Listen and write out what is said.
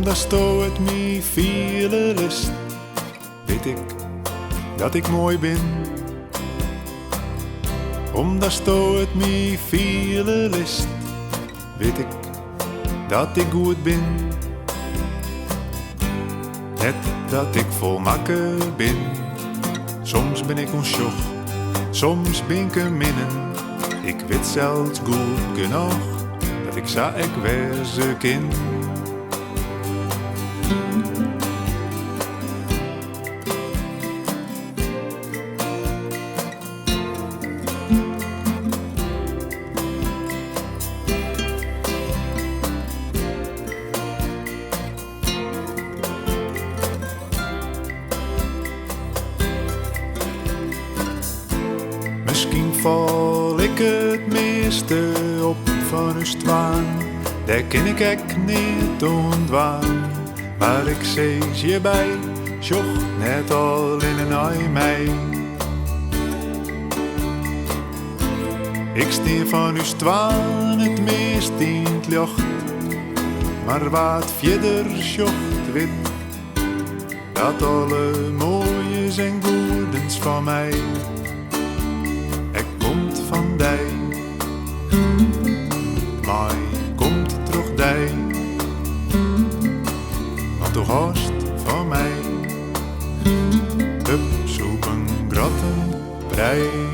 Omdat sto het me viele lust, weet ik dat ik mooi ben. Omdat sto het me viele lust, weet ik dat ik goed ben. Net dat ik volmakken ben. Soms ben ik onsjoch, soms ben ik een minnen. Ik weet zelfs goed genoeg dat ik za ik wezen kind. Misschien val ik het meeste op van uw twaan, daar ken ik ek niet ontwaan. Maar ik zees je bij, joch net al in een ai mij. Ik stier van uw twaan het meest in het licht, maar wat verder jocht wit, dat alle mooies en goedens van mij komt van dij, maar komt terug dij, want du hast van mij, op zoeken grotten brei.